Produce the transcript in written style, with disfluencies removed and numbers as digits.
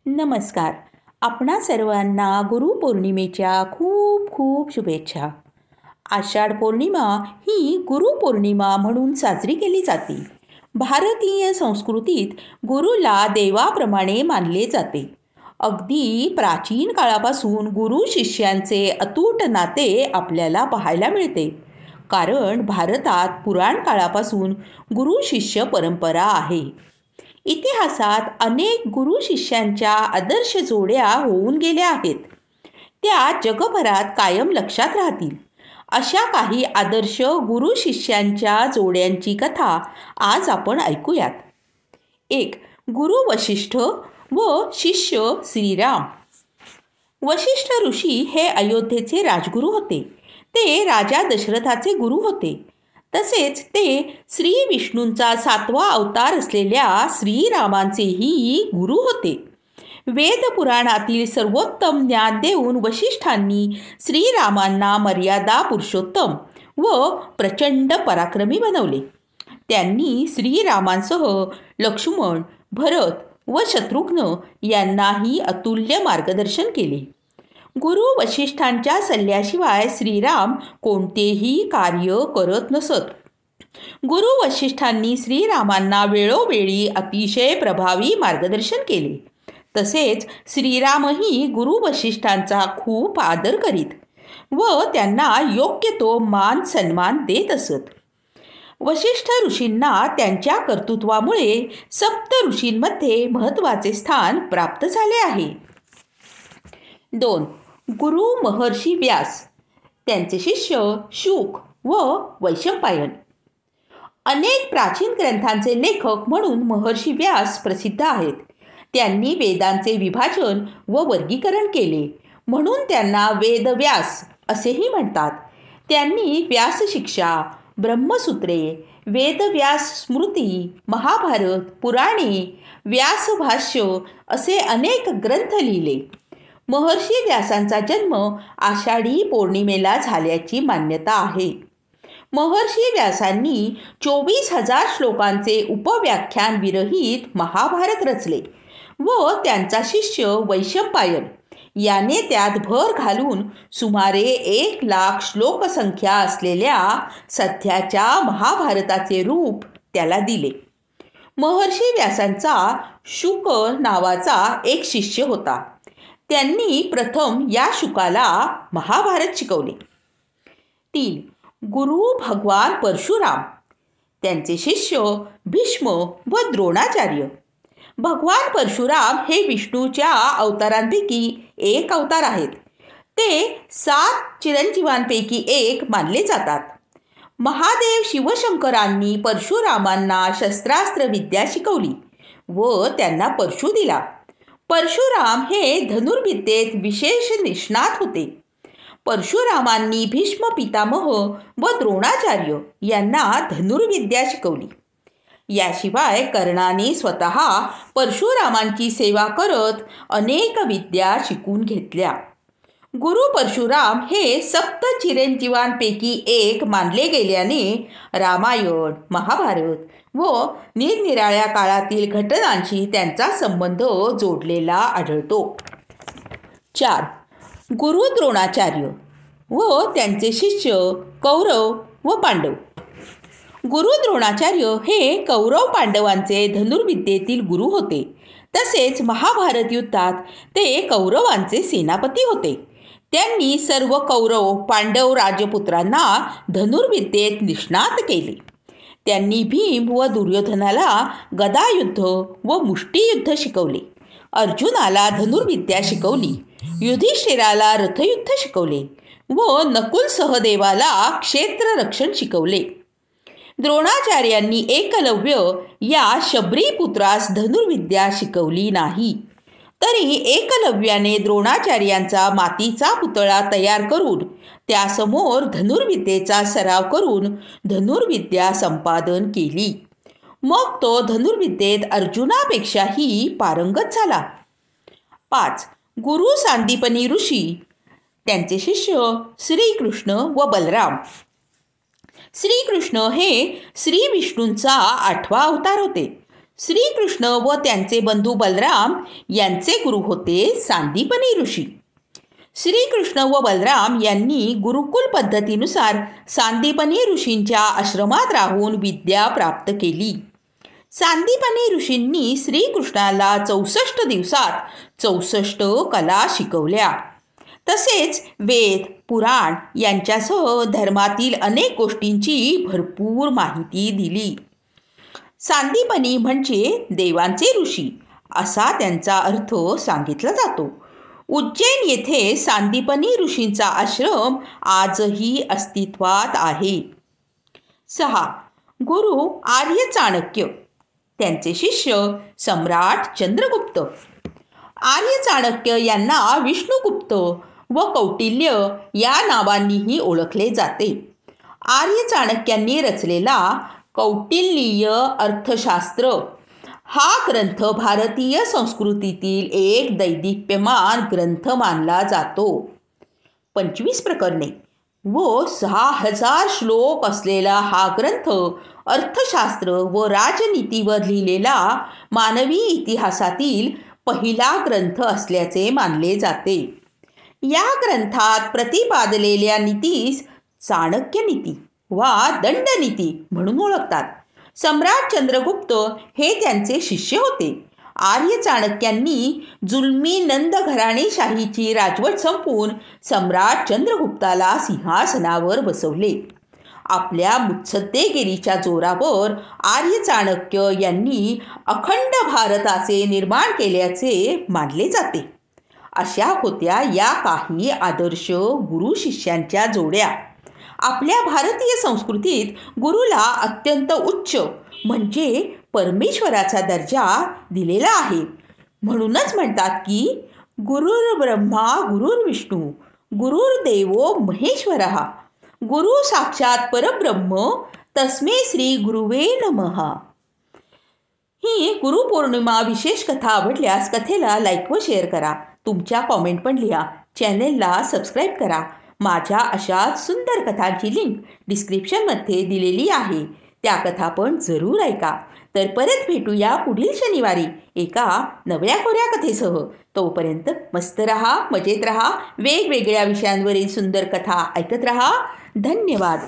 नमस्कार. आपणा सर्वांना गुरुपौर्णिमेच्या खूप खूप शुभेच्छा. आषाढ पौर्णिमा ही गुरुपौर्णिमा म्हणून साजरी केली जाते. भारतीय संस्कृतीत गुरुला देवाप्रमाणे मानले जाते. अगदी प्राचीन काळापासून गुरु शिष्यांचे अतूट नाते आपल्याला पाहायला मिळते. कारण भारतात पुराण काळापासून गुरु शिष्य परंपरा आहे. इतिहासात अनेक गुरु शिष्यांच्या आदर्श जोड्या होऊन गेल्या आहेत. त्या जगभरात कायम लक्षात राहतील. अशा काही आदर्श गुरु शिष्यांच्या जोड्यांची कथा आज आपण ऐकूयात. 1. गुरु वशिष्ठ व शिष्य श्रीराम. वशिष्ठ ऋषी हे अयोध्येचे राजगुरू होते. ते राजा दशरथाचे गुरु होते. तसेच ते श्री विष्णूंचा 7वा अवतार असलेल्या श्रीरामांचेही गुरु होते. वेदपुराणातील सर्वोत्तम ज्ञान देऊन वशिष्ठांनी श्रीरामांना मर्यादा पुरुषोत्तम व प्रचंड पराक्रमी बनवले. त्यांनी श्रीरामांसह लक्ष्मण, भरत व शत्रुघ्न यांनाही अतुल्य मार्गदर्शन केले. गुरु वशिष्ठांच्या सल्ल्याशिवाय श्रीराम कोणतेही कार्य करत नसत. गुरु वशिष्ठांनी श्रीरामांना वेळोवेळी अतिशय प्रभावी मार्गदर्शन केले. तसेच श्रीरामही गुरु वशिष्ठांचा खूप आदर करीत व त्यांना योग्य तो मान सन्मान देत असत. वशिष्ठ ऋषींना त्यांच्या कर्तृत्वामुळे सप्त ऋषींमध्ये महत्त्वाचे स्थान प्राप्त झाले आहे. 2. गुरु महर्षी व्यास. त्यांचे शिष्य शुक व वैशंपायन. अनेक प्राचीन ग्रंथांचे लेखक म्हणून महर्षी व्यास प्रसिद्ध आहेत. त्यांनी वेदांचे विभाजन व वर्गीकरण केले म्हणून त्यांना वेदव्यास असेही म्हणतात. त्यांनी व्यासशिक्षा, ब्रह्मसूत्रे, वेदव्यास स्मृती, महाभारत, पुराणे, व्यासभाष्य असे अनेक ग्रंथ लिहिले. महर्षी व्यासांचा जन्म आषाढी पौर्णिमेला झाल्याची मान्यता आहे. महर्षी व्यासांनी 24,000 श्लोकांचे उपव्याख्यान विरहित महाभारत रचले व त्यांचा शिष्य वैशंपायन याने त्यात भर घालून सुमारे 1,00,000 श्लोकसंख्या असलेल्या सध्याच्या महाभारताचे रूप त्याला दिले. महर्षी व्यासांचा शुक नावाचा एक शिष्य होता. त्यांनी प्रथम या शुकाला महाभारत शिकवले. 3. गुरु भगवान परशुराम. त्यांचे शिष्य भीष्म व द्रोणाचार्य. भगवान परशुराम हे विष्णूच्या अवतारांपैकी एक अवतार आहेत. ते 7 चिरंजीवांपैकी एक मानले जातात. महादेव शिवशंकरांनी परशुरामांना शस्त्रास्त्र विद्या शिकवली व त्यांना परशु दिला. परशुराम हे धनुर्विद्येत विशेष निष्णात होते. परशुरामांनी भीष्म पितामह व द्रोणाचार्य यांना धनुर्विद्या शिकवली. याशिवाय कर्णाने स्वतः परशुरामांची सेवा करत अनेक विद्या शिकून घेतल्या. गुरु परशुराम हे सप्त चिरंजीवांपैकी एक मानले गेल्याने रामायण, महाभारत व निरनिराळ्या काळातील घटनांशी त्यांचा संबंध जोडलेला आढळतो. 4. गुरु द्रोणाचार्य व त्यांचे शिष्य कौरव व पांडव. गुरु द्रोणाचार्य हे कौरव पांडवांचे धनुर्विद्येतील गुरु होते. तसेच महाभारत युद्धात ते कौरवांचे सेनापती होते. त्यांनी सर्व कौरव पांडव राजपुत्रांना धनुर्विद्येत निष्णात केले. त्यांनी भीम व दुर्योधनाला गदायुद्ध व मुष्टियुद्ध शिकवले. अर्जुनाला धनुर्विद्या शिकवली. युधिष्ठिराला रथयुद्ध शिकवले व नकुल सहदेवाला क्षेत्ररक्षण शिकवले. द्रोणाचार्यांनी एकलव्य या शबरीपुत्रास धनुर्विद्या शिकवली नाही. तरी एकलव्याने द्रोणाचार्यांचा मातीचा पुतळा तयार करून त्यासमोर धनुर्विद्येचा सराव करून धनुर्विद्या संपादन केली. मग तो धनुर्विद्येत अर्जुनापेक्षाही पारंगत झाला. 5. गुरु सांदीपनी ऋषी. त्यांचे शिष्य श्रीकृष्ण व बलराम. श्रीकृष्ण हे श्री विष्णूंचा 8वा अवतार होते. श्रीकृष्ण व त्यांचे बंधू बलराम यांचे गुरु होते सांदीपनी ऋषी. श्रीकृष्ण व बलराम यांनी गुरुकुल पद्धतीनुसार सांदीपनी ऋषींच्या आश्रमात राहून विद्या प्राप्त केली. सांदीपनी ऋषींनी श्रीकृष्णाला 64 दिवसात 64 कला शिकवल्या. तसेच वेद, पुराण यांच्यासह धर्मातील अनेक गोष्टींची भरपूर माहिती दिली. सांदीपनी म्हणजे देवांचे ऋषी असा त्यांचा अर्थ सांगितला जातो. उज्जैन येथे सांदीपनी ऋषींचा आश्रम आजही अस्तित्वात आहे. 6. गुरु आर्य चाणक्य. त्यांचे शिष्य सम्राट चंद्रगुप्त. आर्य चाणक्य यांना विष्णुगुप्त व कौटिल्य या नावांनीही ओळखले जाते. आर्य चाणक्यांनी रचलेला कौटिल्यीय अर्थशास्त्र हा ग्रंथ भारतीय संस्कृतीतील एक दैदिप्यमान ग्रंथ मानला जातो. 25 प्रकरणे व 6000 श्लोक असलेला हा ग्रंथ अर्थशास्त्र व राजनीतीवर लिहिलेला मानवी इतिहासातील पहिला ग्रंथ असल्याचे मानले जाते. या ग्रंथात प्रतिपादलेल्या नीतीस चाणक्य नीती वा दंडनीती म्हणून ओळखतात. सम्राट चंद्रगुप्त हे त्यांचे शिष्य होते. आर्य चाणक्यांनी जुलमी नंद घराणेशाहीची राजवट संपवून सम्राट चंद्रगुप्ताला सिंहासनावर बसवले. आपल्या मुत्सद्देगिरीच्या जोरावर आर्य चाणक्य यांनी अखंड भारताचे निर्माण केल्याचे मानले जाते. अशा होत्या या काही आदर्श गुरु शिष्यांच्या जोड्या. आपल्या भारतीय संस्कृतीत गुरुला अत्यंत उच्च म्हणजे परमेश्वराचा दर्जा दिलेला आहे. म्हणूनच म्हणतात की गुरुर्ब्रह्मा गुरुर्विष्णू गुरुर्देवो महेश्वरः गुरु साक्षात परब्रह्म तस्मै श्री गुरुवे नमः. ही गुरुपौर्णिमा विशेष कथा आवडल्यास कथेला लाईक व शेअर करा. तुमच्या कॉमेंट पण लिहा. चॅनेलला सबस्क्राईब करा. माझ्या अशाच सुंदर कथांची लिंक डिस्क्रिप्शनमध्ये दिलेली आहे. त्या कथा पण जरूर ऐका. तर परत भेटूया पुढील शनिवारी एका नव्या कोऱ्या कथेसह. तोपर्यंत मस्त रहा, मजेत रहा. वेगवेगळ्या विषयांवरील सुंदर कथा ऐकत रहा. धन्यवाद.